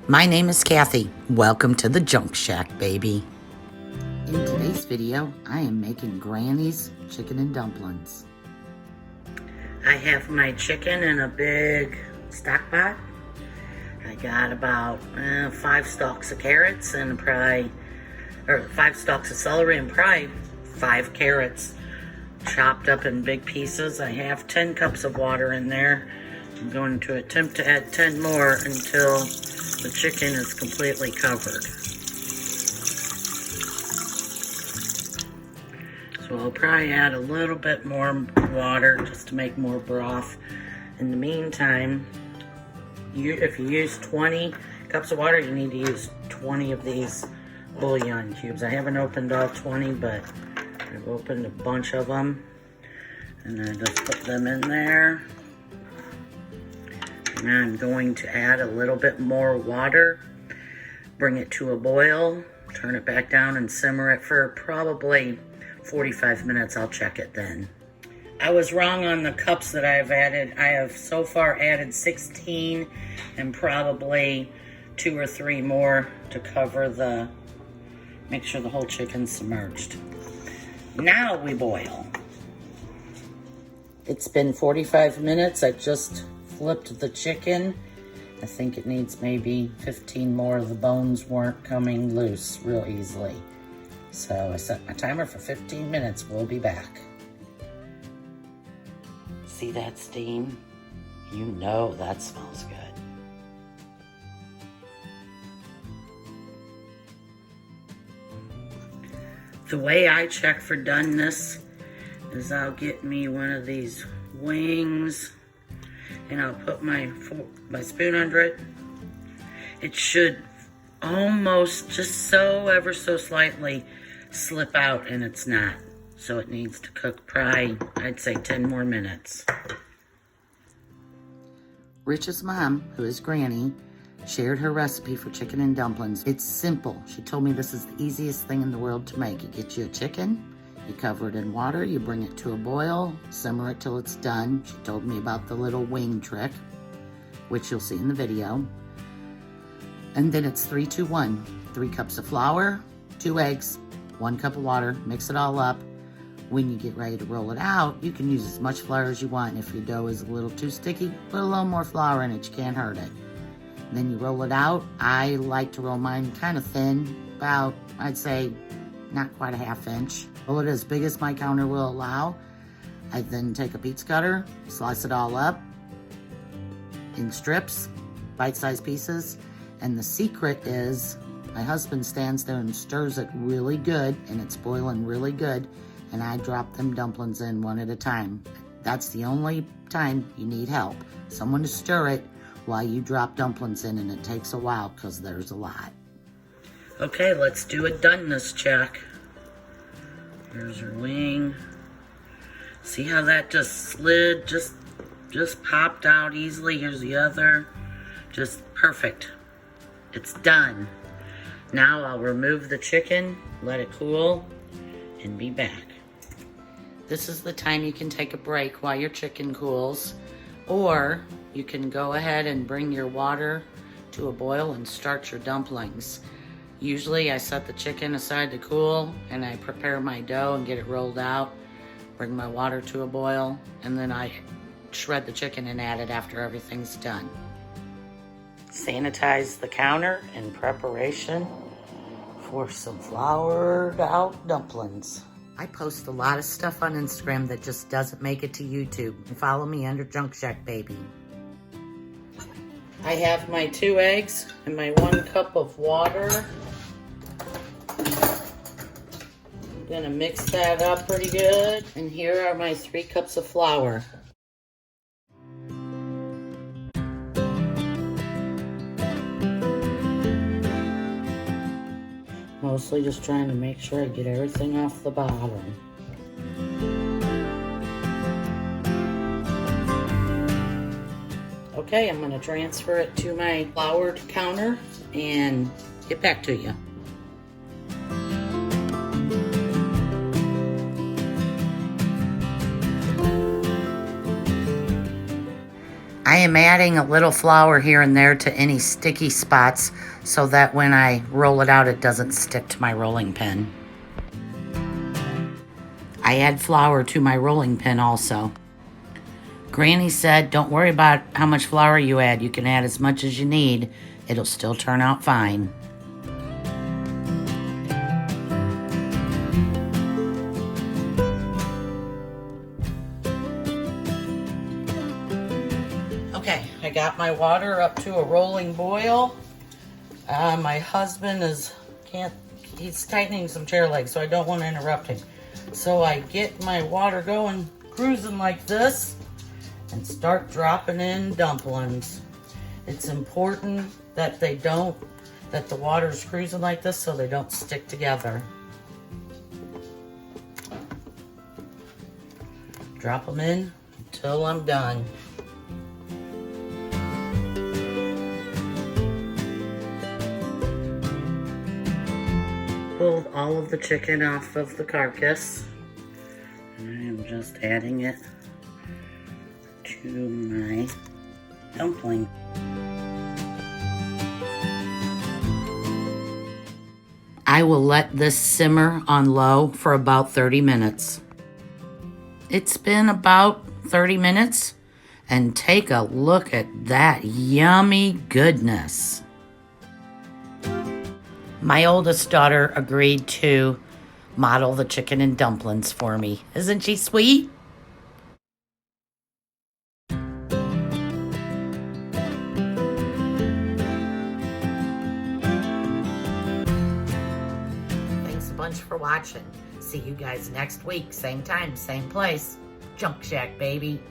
My name is Kathy. Welcome to the Junk Shack, baby. In today's video, I am making Grannies chicken and dumplings. I have my chicken in a big stock pot. I got about 5 stalks of carrots and 5 stalks of celery and probably 5 carrots chopped up in big pieces. I have 10 cups of water in there. I'm going to attempt to add 10 more until the chicken is completely covered. So I'll probably add a little bit more water just to make more broth. In the meantime, if you use 20 cups of water, you need to use 20 of these bouillon cubes. I haven't opened all 20, but I've opened a bunch of them. And I just put them in there. And I'm going to add a little bit more water, bring it to a boil, turn it back down and simmer it for probably 45 minutes. I'll check it then. I was wrong on the cups that I've added. I have so far added 16 and probably 2 or 3 more to cover make sure the whole chicken's submerged. Now we boil. It's been 45 minutes. I just flipped the chicken. I think it needs maybe 15 more. The bones weren't coming loose real easily. So I set my timer for 15 minutes. We'll be back. See that steam? You know that smells good. The way I check for doneness is I'll get me one of these wings and I'll put my spoon under it. It should almost just ever so slightly slip out, and it's not. So it needs to cook probably, I'd say 10 more minutes. Rich's mom, who is Granny, shared her recipe for chicken and dumplings. It's simple. She told me this is the easiest thing in the world to make. You get you a chicken, you cover it in water, you bring it to a boil, simmer it till it's done. She told me about the little wing trick, which you'll see in the video. And then it's 3, 2, 1. 3 cups of flour, 2 eggs, 1 cup of water, mix it all up. When you get ready to roll it out, you can use as much flour as you want. If your dough is a little too sticky, put a little more flour in it, you can't hurt it. And then you roll it out. I like to roll mine kind of thin, about, I'd say, not quite a ½ inch. Roll it as big as my counter will allow. I then take a pizza cutter, slice it all up in strips, bite-sized pieces. And the secret is my husband stands there and stirs it really good, and it's boiling really good, and I drop them dumplings in one at a time. That's the only time you need help. Someone to stir it while you drop dumplings in, and it takes a while because there's a lot. Okay, let's do a doneness check. Here's her wing. See how that just slid, just popped out easily. Here's the other. Just perfect. It's done. Now I'll remove the chicken, let it cool, and be back. This is the time you can take a break while your chicken cools, or you can go ahead and bring your water to a boil and start your dumplings. Usually I set the chicken aside to cool, and I prepare my dough and get it rolled out, bring my water to a boil, and then I shred the chicken and add it after everything's done. Sanitize the counter in preparation for some floured out dumplings. I post a lot of stuff on Instagram that just doesn't make it to YouTube. And follow me under Junk Shack, baby. I have my 2 eggs and my 1 cup of water. I'm gonna mix that up pretty good. And here are my 3 cups of flour. Mostly just trying to make sure I get everything off the bottom. Okay, I'm gonna transfer it to my floured counter and get back to you. I am adding a little flour here and there to any sticky spots so that when I roll it out, it doesn't stick to my rolling pin. I add flour to my rolling pin also. Granny said, don't worry about how much flour you add. You can add as much as you need. It'll still turn out fine. Okay, I got my water up to a rolling boil. My husband he's tightening some chair legs, so I don't want to interrupt him. So I get my water going, cruising like this, and start dropping in dumplings. It's important that the water's cruising like this so they don't stick together. Drop them in until I'm done. Pulled all of the chicken off of the carcass. I am just adding it to my dumpling. I will let this simmer on low for about 30 minutes. It's been about 30 minutes, and take a look at that yummy goodness. My oldest daughter agreed to model the chicken and dumplings for me. Isn't she sweet? Thanks a bunch for watching. See you guys next week. Same time, same place. Junk Shack, baby.